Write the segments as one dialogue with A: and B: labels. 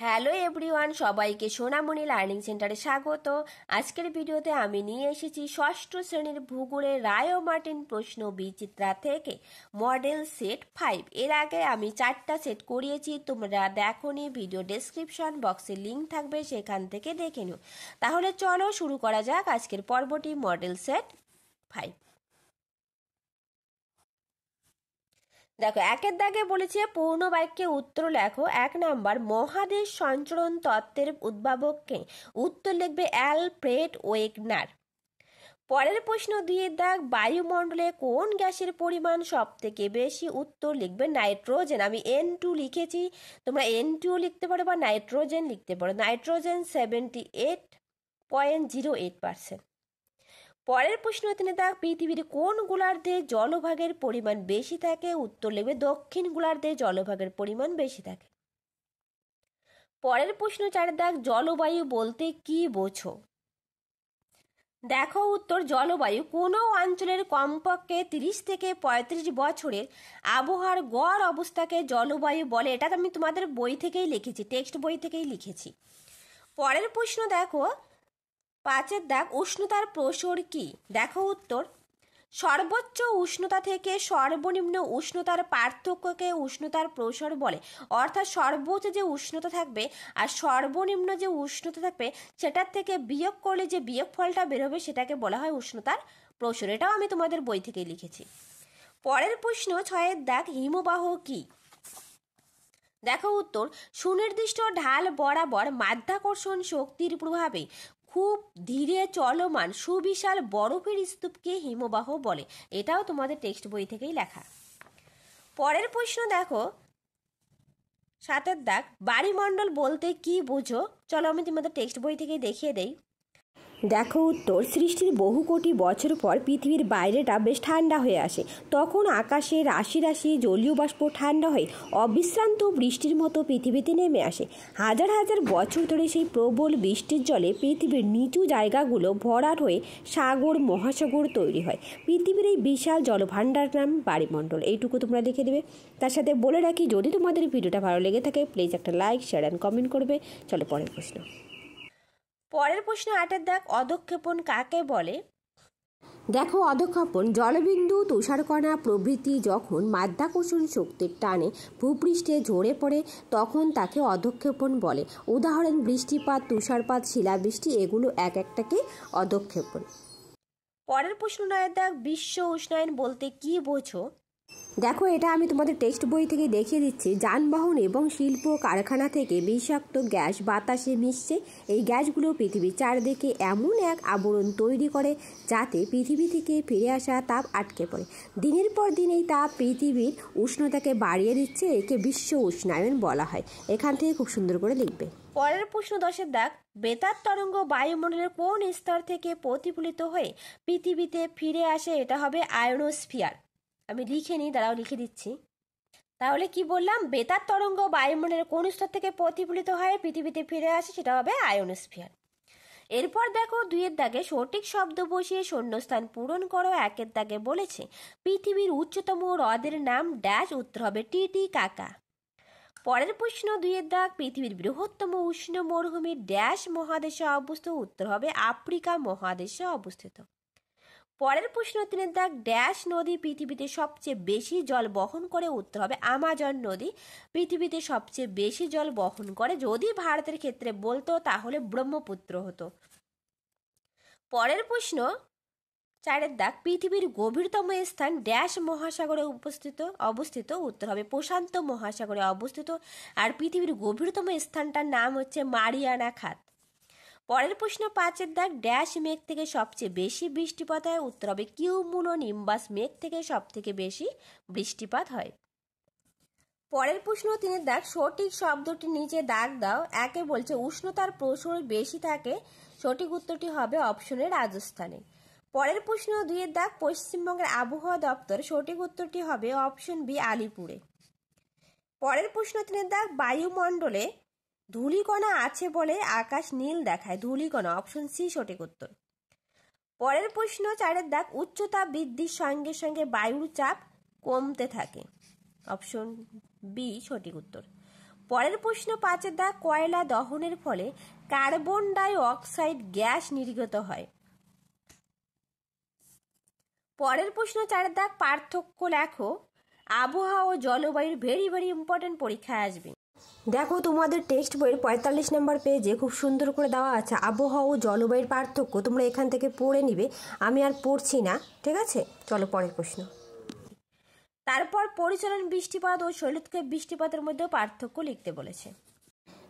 A: Hello everyone, সবাইকে সোনামণি learning সেন্টারে স্বাগত। আজকের ভিডিওতে আমি নিয়ে এসেছি ষষ্ঠ শ্রেণীর ভূগোলের রায় ও মার্টিন প্রশ্ন বিচিত্রা থেকে মডেল সেট 5। এর আগে আমি 4টা সেট করিয়েছি, তোমরা দেখোনি, ভিডিও ডেসক্রিপশন বক্সে লিঙ্ক থাকবে, সেখান থেকে দেখে নিও। তাহলে চলো শুরু করা যাক আজকের পর্বটি মডেল সেট 5। দেখো, একের দাগে বলেছে পূর্ণ বাক্যে উত্তর লেখো। 1 নাম্বার, মহাদেশ সঞ্চরণ তত্ত্বের উদ্ভাবককে? উত্তর লিখবে অ্যালফ্রেড ওয়েগনার। পরের প্রশ্ন 2 দাগ, বায়ুমণ্ডলে কোন গ্যাসের পরিমাণ সব থেকে বেশি? উত্তর লিখবে নাইট্রোজেন। আমি N2 লিখেছি, তোমরা N2 লিখতে পারো বা নাইট্রোজেন লিখতে পারো। নাইট্রোজেন 78.08%। পরের প্রশ্ন 3 দাগ, পৃথিবীর কোন গোলার্ধে জলভাগের পরিমাণ বেশি থাকে? উত্তর লিখবে দক্ষিণ গোলার্ধে জলভাগের পরিমাণ বেশি থাকে। পরের প্রশ্ন 4 দাগ, জলবায়ু বলতে কি বোঝো? দেখো উত্তর, জলবায়ু কোনো অঞ্চলের কমপক্ষে 30 থেকে 35 বছরের আবহাওয়ার গড় অবস্থাকে জলবায়ু বলে। এটা আমি তোমাদের বই থেকেই লিখেছি, টেক্সট বই থেকেই লিখেছি। পরের প্রশ্ন দেখো 5 দাগ, উষ্ণতার প্রসর কি? দেখো উত্তর, সর্বোচ্চ উষ্ণতা থেকে সর্বনিম্ন উষ্ণতার পার্থক্যকে উষ্ণতার প্রসর বলে। অর্থাৎ সর্বোচ্চ যে উষ্ণতা থাকবে আর সর্বনিম্ন যে উষ্ণতা থাকবে সেটার থেকে বিয়োগ করলে যে বিয়োগফলটা বেরোবে সেটাকে বলা হয় উষ্ণতার প্রসর। এটাও আমি তোমাদের বই থেকে লিখেছি। পরের প্রশ্ন 6 দাগ, হিমবাহ কি? দেখো উত্তর, সুনির্দিষ্ট ঢাল বরাবর মাধ্যাকর্ষণ শক্তির প্রভাবে খুব ধীরে চলমান সুবিশাল বরফের স্তূপকে হিমবাহ বলে। এটাও তোমাদের টেক্সট বই থেকেই লেখা। পরের প্রশ্ন দেখো 7 দাগ, বায়ুমণ্ডল বলতে কি বোঝো? চলো আমি তোমাদের টেক্সট বই থেকে দেখিয়ে দেই। দেখো উত্তর, সৃষ্টির বহু কোটি বছর পর পৃথিবীর বাইরেটা বেশ ঠান্ডা হয়ে আসে। তখন আকাশে রাশি রাশি জলীয় বাষ্প ঠান্ডা হয়ে অবিশ্রান্ত বৃষ্টির মতো পৃথিবীতে নেমে আসে। হাজার হাজার বছর ধরে সেই প্রবল বৃষ্টির জলে পৃথিবীর নিচু জায়গাগুলো ভরাট হয়ে সাগর মহাসাগর তৈরি হয়। পৃথিবীর এই বিশাল জলভাণ্ডার নাম বায়ুমণ্ডল। এইটুকু তোমরা লিখে দেবে। তার সাথে বলে রাখি, যদি তোমাদের ভিডিওটা ভালো লেগে থাকে প্লিজ একটা লাইক, শেয়ার অ্যান্ড কমেন্ট করবে। চলো পরের প্রশ্ন। পরের প্রশ্ন 8 দাগ, অধঃক্ষেপণ কাকে বলে? দেখো অধঃক্ষেপণ জলবিন্দু, তুষারকণা প্রভৃতি যখন মাধ্যাকর্ষণ শক্তির টানে ভূপৃষ্ঠে ঝরে পড়ে তখন তাকে অধঃক্ষেপণ বলে। উদাহরণ, বৃষ্টিপাত, তুষারপাত, শিলাবৃষ্টি, এগুলো এক একটাকে অধঃক্ষেপণ। পরের প্রশ্ন 9 দাগ, বিশ্ব উষ্ণায়ন বলতে কি বোঝো? দেখো, এটা আমি তোমাদের টেক্সট বই থেকে দেখিয়ে দিচ্ছি। যানবাহন এবং শিল্প কারখানা থেকে বিষাক্ত গ্যাস বাতাসে মিশছে। এই গ্যাসগুলো পৃথিবীর চারদিকে এমন এক আবরণ তৈরি করে যাতে পৃথিবী থেকে ফিরে আসা তাপ আটকে পড়ে। দিনের পর দিন এই তাপ পৃথিবীর উষ্ণতাকে বাড়িয়ে দিচ্ছে। একে বিশ্ব উষ্ণায়ন বলা হয়। এখান থেকে খুব সুন্দর করে লিখবে। পরের প্রশ্ন 10 দাগ, বেতার তরঙ্গ বায়ুমণ্ডলের কোন স্তর থেকে প্রতিফলিত হয়ে পৃথিবীতে ফিরে আসে? এটা হবে আয়নোস্ফিয়ার। আমি লিখে নিই, দাঁড়াও লিখে দিচ্ছি। তাহলে কি বললাম, বেতার তরঙ্গ বায়ুমণ্ডলের কোন স্তর থেকে প্রতিফলিত হয়ে পৃথিবীতে ফিরে আসে? সেটা হবে আয়নোস্ফিয়ার। এরপর দেখো 2 দাগে সঠিক শব্দ বসিয়ে শূন্যস্থান পূরণ করো। 1 দাগে বলেছে পৃথিবীর উচ্চতম হ্রদের নাম ড্যাশ। উত্তর হবে টিটিকাকা। পরের প্রশ্ন 2 দাগ, পৃথিবীর বৃহত্তম উষ্ণ মরুভূমি ড্যাশ মহাদেশে অবস্থিত। উত্তর হবে আফ্রিকা মহাদেশে অবস্থিত। পরের প্রশ্ন 3 দাগ, ড্যাশ নদী পৃথিবীতে সবচেয়ে বেশি জল বহন করে? উত্তর হবে আমাজন নদী পৃথিবীতে সবচেয়ে বেশি জল বহন করে। যদি ভারতের ক্ষেত্রে বলতো তাহলে ব্রহ্মপুত্র হতো। পরের প্রশ্ন 4 দাগ, পৃথিবীর গভীরতম স্থান ড্যাশ মহাসাগরে অবস্থিত। উত্তর হবে প্রশান্ত মহাসাগরে অবস্থিত। আর পৃথিবীর গভীরতম স্থানটার নাম হচ্ছে মারিয়ানা খাত। পরের প্রশ্ন 5 দাগ, ড্যাশ মেঘ থেকে সবচেয়ে বেশি বৃষ্টিপাত হয়? উত্তর হবে কিউমুলো-নিম্বাস মেঘ থেকে সব থেকে বেশি বৃষ্টিপাত হয়। পরের প্রশ্ন 3 দাগ, সঠিক শব্দটি নিচে দাগ দাও। 1 বলছে উষ্ণতার প্রসর বেশি থাকে। সঠিক উত্তরটি হবে অপশনে রাজস্থানে। পরের প্রশ্ন 2 দাগ, পশ্চিমবঙ্গের আবহাওয়া দপ্তর। সঠিক উত্তরটি হবে অপশন বি, আলিপুরে। পরের প্রশ্ন 3 দাগ, বায়ুমণ্ডলে ধূলিকণা আছে বলে আকাশ নীল দেখায়। ধূলিকণা, অপশন সি সঠিক উত্তর। পরের প্রশ্ন 4 দাগ, উচ্চতা বৃদ্ধির সঙ্গে সঙ্গে বায়ুর চাপ কমতে থাকে। অপশন বি সঠিক উত্তর। পরের প্রশ্ন 5-এর দাগ, কয়লা দহনের ফলে কার্বন ডাই অক্সাইড গ্যাস নির্গত হয়। পরের প্রশ্ন 4-এর দাগ, পার্থক্য লেখো। আবহাওয়া ও জলবায়ুর ভেরি ভেরি ইম্পর্টেন্ট পরীক্ষায় আসবে। দেখো তোমাদের টেক্সট বইয়ের 45 নম্বর পেজে খুব সুন্দর করে দেওয়া আছে আবহাওয়া ও জলবায়ুর পার্থক্য, তোমরা এখান থেকে পড়ে নিবে, আমি আর পড়ছি না, ঠিক আছে। চলো পরের প্রশ্ন। তারপর পরিচলন বৃষ্টিপাত ও শৈলক্ষেপ বৃষ্টিপাতের মধ্যে পার্থক্য লিখতে বলেছে।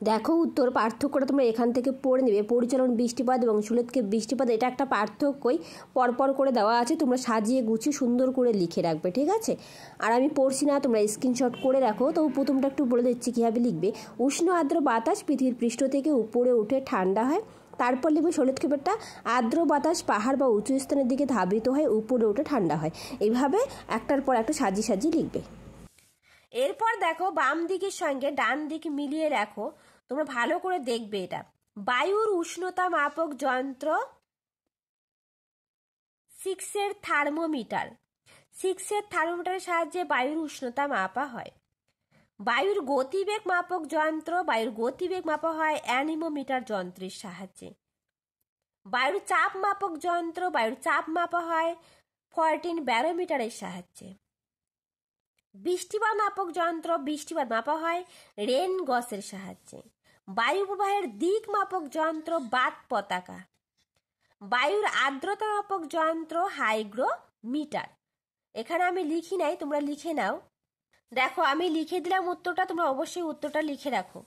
A: দেখো উত্তর পার্থক্যটা তোমরা এখান থেকে পড়ে নেবে। পরিচলন বৃষ্টিপাত এবং শৈলক্ষেপ বৃষ্টিপাত এটা একটা পার্থক্যই পরপর করে দেওয়া আছে, তোমরা সাজিয়ে গুছিয়ে সুন্দর করে লিখে রাখবে, ঠিক আছে। আর আমি পড়ছি না, তোমরা স্ক্রিনশট করে রাখো। তবু প্রথমটা একটু বলে দিচ্ছি কীভাবে লিখবে। উষ্ণ আর্দ্র বাতাস পৃথিবীর পৃষ্ঠ থেকে উপরে উঠে ঠান্ডা হয়। তারপর লিখবে শৈলক্ষেপেরটা, আর্দ্র বাতাস পাহাড় বা উঁচু স্থানের দিকে ধাবিত হয়, উপরে উঠে ঠান্ডা হয়। এইভাবে একটার পর একটা সাজিয়ে সাজিয়ে লিখবে। এরপর দেখো বাম দিকের সঙ্গে ডান দিক মিলিয়ে রাখো, তোমরা ভালো করে দেখবে। এটা বায়ুর উষ্ণতা মাপক যন্ত্র 6-এর থার্মোমিটার। 6-এর থার্মোমিটারের সাহায্যে বায়ুর উষ্ণতা মাপা হয়। বায়ুর গতিবেগ মাপক যন্ত্র, বায়ুর গতিবেগ মাপা হয় অ্যানিমোমিটার যন্ত্রের সাহায্যে। বায়ুর চাপ মাপক যন্ত্র, বায়ুর চাপ মাপা হয় 14 ব্যারোমিটারের সাহায্যে। বৃষ্টিপাত মাপক যন্ত্র, বৃষ্টিপাত মাপা হয় রেন গসের সাহায্যে। বায়ু প্রবাহের দিক মাপক যন্ত্র বাত পতাকা। বায়ুর আর্দ্রতা মাপক যন্ত্র হাইগ্রোমিটার। এখানে আমি লিখি নাই, তোমরা লিখে নাও। দেখো আমি লিখে দিলাম উত্তরটা, তোমরা অবশ্যই উত্তরটা লিখে রাখো।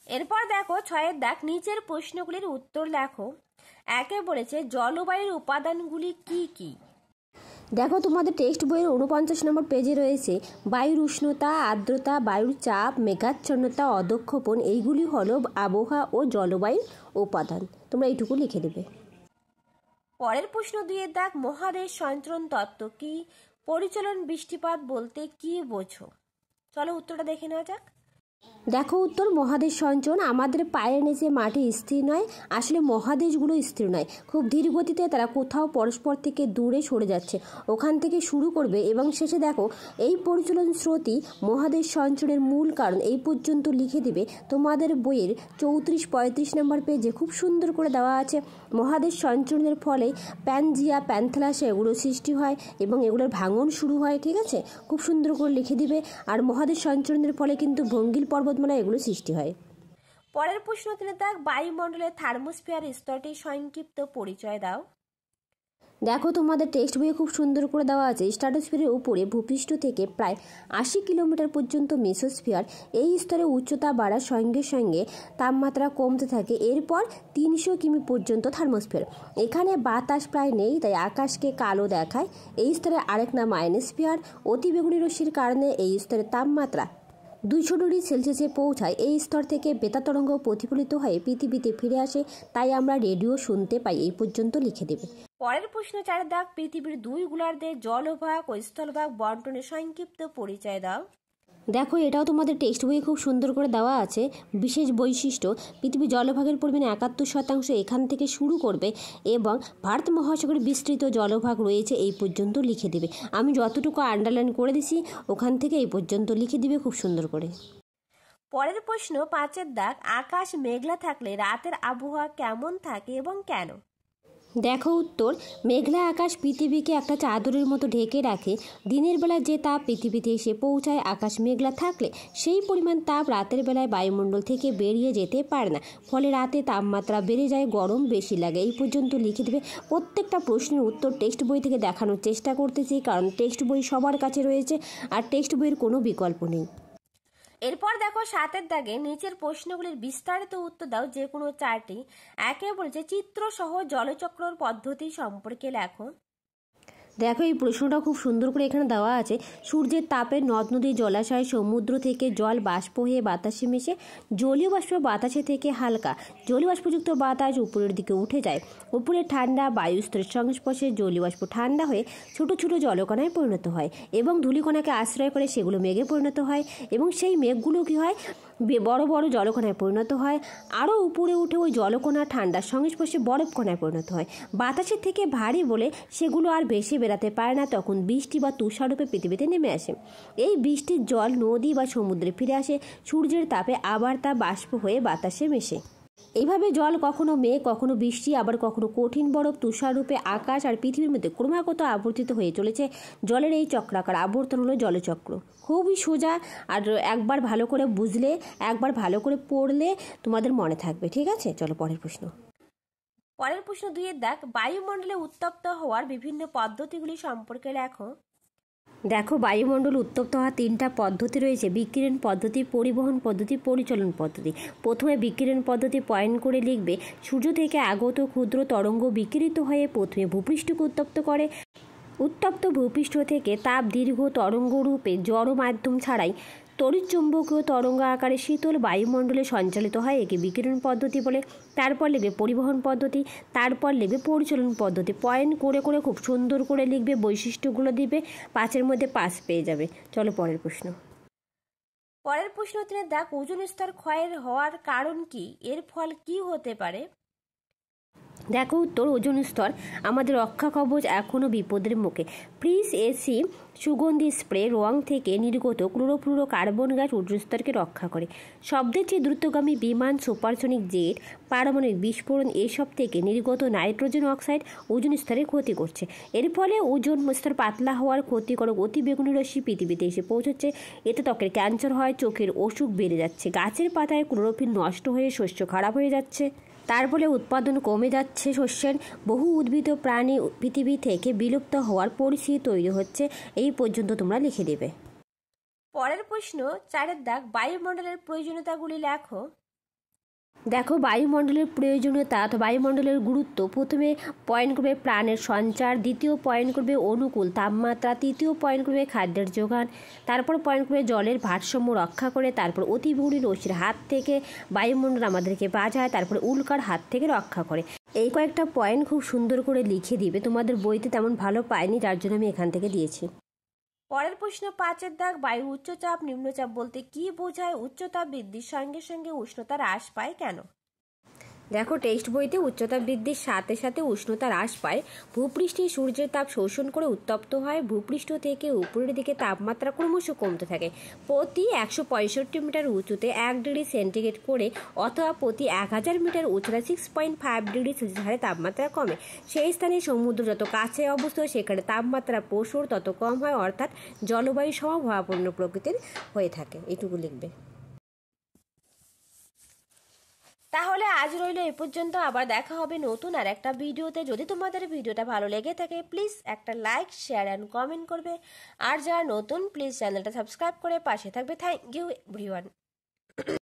A: এরপর দেখো 6-এর দাগ, নিচের প্রশ্নগুলির উত্তর লেখো। একে বলেছে জলবায়ুর উপাদানগুলি কি কি। দেখো তোমাদের টেক্সট বইয়ের 49 নম্বর পেজে রয়েছে বায়ুর উষ্ণতা, আর্দ্রতা, বায়ুর চাপ, মেঘাচ্ছন্নতা, অধঃক্ষেপণ, এইগুলি হলো আবহাওয়া ও জলবায়ুর উপাদান। তোমরা এইটুকু লিখে দেবে। পরের প্রশ্ন 2-এর দাগ, মহাদেশ সঞ্চরণ তত্ত্ব কি? পরিচলন বৃষ্টিপাত বলতে কি বোঝো? চলো উত্তরটা দেখে নেওয়া যাক। দেখো উত্তর, মহাদেশ সঞ্চরণ আমাদের পায়ের নিচে মাটি স্থির নয়, আসলে মহাদেশগুলো স্থির নয়, খুব ধীর গতিতে তারা কোথাও পরস্পর থেকে দূরে সরে যাচ্ছে, ওখান থেকে শুরু করবে এবং শেষে দেখো এই পরিচলন স্রোতই মহাদেশ সঞ্চরণের মূল কারণ। এই পর্যন্ত লিখে দিবে। তোমাদের বইয়ের 34-35 নম্বর পেজে খুব সুন্দর করে দেওয়া আছে মহাদেশ সঞ্চরণের ফলে প্যানজিয়া, প্যান্থালাসে এগুলো সৃষ্টি হয় এবং এগুলোর ভাঙন শুরু হয়, ঠিক আছে। খুব সুন্দর করে লিখে দিবে। আর মহাদেশ সঞ্চরণের ফলে কিন্তু ভঙ্গিল পর্বতমালা এগুলো সৃষ্টি হয়। পরের প্রশ্ন 3-এর দাগ, বায়ুমণ্ডলের থার্মোস্ফিয়ার স্তরটি সংক্ষিপ্ত পরিচয় দাও। দেখো তোমাদের টেক্সট বইয়ে খুব সুন্দর করে দেওয়া আছে স্ট্র্যাটোস্ফিয়ারের উপরে ভূপৃষ্ঠ থেকে প্রায় 80 কিলোমিটার পর্যন্ত মেসোস্ফিয়ার। এই স্তরে উচ্চতা বাড়ার সঙ্গে সঙ্গে তাপমাত্রা কমতে থাকে। এরপর 300 কিমি পর্যন্ত থার্মোস্ফিয়ার। এখানে বাতাস প্রায় নেই, তাই আকাশকে কালো দেখায়। এই স্তরে আরেক নাম আয়নোস্ফিয়ার। অতিবেগুনি রশ্মির কারণে এই স্তরের তাপমাত্রা 200 ডিগ্রি সেলসিয়াসে পৌঁছায়। এই স্তর থেকে বেতা তরঙ্গ প্রতিফলিত হয়ে পৃথিবীতে ফিরে আসে, তাই আমরা রেডিও শুনতে পাই। এই পর্যন্ত লিখে দেবে। পরের প্রশ্ন 4-এর দাগ, পৃথিবীর 2 গোলার্ধে জলভাগ ও স্থলভাগ বন্টনের সংক্ষিপ্ত পরিচয় দাও। দেখো এটাও তোমাদের টেক্সট বইয়ে খুব সুন্দর করে দেওয়া আছে। বিশেষ বৈশিষ্ট্য, পৃথিবীর জলভাগের পরিমাণ 71% এখান থেকে শুরু করবে এবং ভারত মহাসাগরে বিস্তৃত জলভাগ রয়েছে, এই পর্যন্ত লিখে দেবে। আমি যতটুকু আন্ডারলাইন করে দিছি ওখান থেকে এই পর্যন্ত লিখে দিবে খুব সুন্দর করে। পরের প্রশ্ন 5-এর দাগ, আকাশ মেঘলা থাকলে রাতের আবহাওয়া কেমন থাকে এবং কেন? দেখো উত্তর, মেঘলা আকাশ পৃথিবীকে একটা চাদরের মতো ঢেকে রাখে। দিনের বেলা যে তাপ পৃথিবীতে এসে পৌঁছায়, আকাশ মেঘলা থাকলে সেই পরিমাণ তাপ রাতের বেলায় বায়ুমণ্ডল থেকে বেরিয়ে যেতে পারে না, ফলে রাতে তাপমাত্রা বেড়ে যায়, গরম বেশি লাগে। এই পর্যন্ত লিখে দেবে। প্রত্যেকটা প্রশ্নের উত্তর টেক্সট বই থেকে দেখানোর চেষ্টা করতেছি, কারণ টেক্সট বই সবার কাছে রয়েছে আর টেক্সট বইয়ের কোনো বিকল্প নেই। এরপর দেখো 7-এর দাগে, নিচের প্রশ্নগুলির বিস্তারিত উত্তর দাও, যে কোনো 4টি। একে বলছে চিত্র সহ জলচক্র পদ্ধতি সম্পর্কে লেখো। দেখো এই প্রশ্নটা খুব সুন্দর করে এখানে দেওয়া আছে। সূর্যের তাপে নদ নদী, জলাশয়, সমুদ্র থেকে জল বাষ্প হয়ে বাতাসে মিশে জলীয় বাষ্প বাতাসে থেকে হালকা জলীয় বাষ্পযুক্ত বাতাস উপরের দিকে উঠে যায়। উপরে ঠান্ডা বায়ুস্তরের সংস্পর্শে জলীয় বাষ্প ঠান্ডা হয়ে ছোট ছোট জলকণায় পরিণত হয় এবং ধূলিকণাকে আশ্রয় করে সেগুলো মেঘে পরিণত হয় এবং সেই মেঘগুলো কী হয়, বড় বড় জলকণায় পরিণত হয়, আরও উপরে উঠে ওই জলকণা ঠান্ডার সংস্পর্শে বরফ কণায় পরিণত হয়। বাতাসের থেকে ভারী বলে সেগুলো আর ভেসে বেড়াতে পারে না, তখন বৃষ্টি বা তুষাররূপে পৃথিবীতে নেমে আসে। এই বৃষ্টির জল নদী বা সমুদ্রে ফিরে আসে, সূর্যের তাপে আবার তা বাষ্প হয়ে বাতাসে মেশে। এইভাবে জল কখনো মেঘ, কখনো বৃষ্টি, আবার কখনো কঠিন বরফ তুষাররূপে আকাশ আর পৃথিবীর মধ্যে ক্রমাগত আবর্তিত হয়ে চলেছে। জলের এই চক্রাকার আবর্তন হলো জলচক্র। খুবই সোজা, আর একবার ভালো করে বুঝলে, একবার ভালো করে পড়লে তোমাদের মনে থাকবে। ঠিক আছে, চলো পরের প্রশ্ন। পরের প্রশ্ন 2 দেখ, বায়ুমণ্ডলে উত্তপ্ত হওয়ার বিভিন্ন পদ্ধতিগুলি সম্পর্কে লেখো। দেখো, বায়ুমণ্ডল উত্তপ্ত হওয়ার 3টা পদ্ধতি রয়েছে: বিকিরণ পদ্ধতি, পরিবহন পদ্ধতি, পরিচলন পদ্ধতি। প্রথমে বিকিরণ পদ্ধতি পয়েন্ট করে লিখবে। সূর্য থেকে আগত ক্ষুদ্র তরঙ্গ বিকিরিত হয়ে প্রথমে ভূপৃষ্ঠকে উত্তপ্ত করে। উত্তপ্ত ভূপৃষ্ঠ থেকে তাপ দীর্ঘ তরঙ্গরূপে জড় মাধ্যম ছাড়াই তড়িৎচুম্বকীয় তরঙ্গ আকারে শীতল বায়ুমণ্ডলে সঞ্চালিত হয়, একে বিকিরণ পদ্ধতি বলে। তারপর লিখবে পরিবহন পদ্ধতি, তারপর লিখবে পরিচলন পদ্ধতি। পয়েন্ট করে করে খুব সুন্দর করে লিখবে, বৈশিষ্ট্যগুলো দিবে, 5-এর মধ্যে 5 পেয়ে যাবে। চলো পরের প্রশ্ন। পরের প্রশ্ন 3 দেখ, ওজোন স্তর ক্ষয়ের হওয়ার কারণ কি, এর ফল কি হতে পারে? দেখো উত্তর, ওজোন স্তর আমাদের রক্ষা কবচ এখনও বিপদের মুখে। ফ্রিজ, এসি, সুগন্ধি স্প্রে, রং থেকে নির্গত ক্লোরোফ্লুরো কার্বন গ্যাস ওজোন স্তরকে রক্ষা করে। শব্দের চেয়ে দ্রুতগামী বিমান, সুপারসনিক জেট, পারমাণবিক বিস্ফোরণ এসব থেকে নির্গত নাইট্রোজেন অক্সাইড ওজোন স্তরের ক্ষতি করছে। এর ফলে ওজোন স্তর পাতলা হওয়ার ক্ষতিকারক অতিবেগুনি রশ্মি পৃথিবীতে এসে পৌঁছচ্ছে। এতে ত্বকের ক্যান্সার হয়, চোখের অসুখ বেড়ে যাচ্ছে, গাছের পাতায় ক্লোরোফিল নষ্ট হয়ে শস্য খারাপ হয়ে যাচ্ছে, তার ফলে উৎপাদন কমে যাচ্ছে শস্যের। বহু উদ্ভিদ প্রাণী পৃথিবী থেকে বিলুপ্ত হওয়ার পরিস্থিতি তৈরি হচ্ছে। এই পর্যন্ত তোমরা লিখে দেবে। পরের প্রশ্ন 4 দাগ, বায়ুমণ্ডলের প্রয়োজনীয়তাগুলি লেখো। দেখো, বায়ুমণ্ডলের প্রয়োজনীয়তা অথবা বায়ুমণ্ডলের গুরুত্ব। প্রথমে পয়েন্ট করবে প্রাণের সঞ্চার, দ্বিতীয় পয়েন্ট করবে অনুকূল তাপমাত্রা, তৃতীয় পয়েন্ট করবে খাদ্যের যোগান, তারপর পয়েন্ট করবে জলের ভারসাম্য রক্ষা করে, তারপর অতিবেগুনি রশ্মির হাত থেকে বায়ুমণ্ডল আমাদেরকে বাঁচায়, তারপরে উল্কার হাত থেকে রক্ষা করে। এই কয়েকটা পয়েন্ট খুব সুন্দর করে লিখে দিবে। তোমাদের বইতে তেমন ভালো পাইনি, যার জন্য আমি এখান থেকে দিয়েছি। পরের প্রশ্ন 5 দাগ, বায়ু উচ্চচাপ নিম্নচাপ বলতে কি বোঝায়? উচ্চতাপ বৃদ্ধির সঙ্গে সঙ্গে উষ্ণতা হ্রাস পায় কেন? দেখো, টেক্সট বইতে উচ্চতাপ বৃদ্ধির সাথে সাথে উষ্ণতা হ্রাস পায়। ভূপৃষ্ঠে সূর্যের তাপ শোষণ করে উত্তপ্ত হয়। ভূপৃষ্ঠ থেকে উপরের দিকে তাপমাত্রা ক্রমশ কমতে থাকে। প্রতি 165 মিটার উঁচুতে 1 ডিগ্রি সেন্টিগ্রেড করে, অথবা প্রতি 1000 মিটার উচ্চতায় 6.5 ডিগ্রি সেলসিয়াস হারে তাপমাত্রা কমে। সেই স্থানে সমুদ্র যত কাছে অবস্থিত, সেখানে তাপমাত্রা প্রচুর তত কম হয়, অর্থাৎ জলবায়ু সমভাবাপন্ন প্রকৃতির হয়ে থাকে। এটুকু লিখবে। তাহলে আজ রইল এ পর্যন্ত। আবার দেখা হবে নতুন আর একটা ভিডিওতে। যদি তোমাদের ভিডিওটা ভালো লেগে থাকে, প্লিজ একটা লাইক, শেয়ার অ্যান্ড কমেন্ট করবে। আর যারা নতুন, প্লিজ চ্যানেলটা সাবস্ক্রাইব করে পাশে থাকবে। Thank you everyone.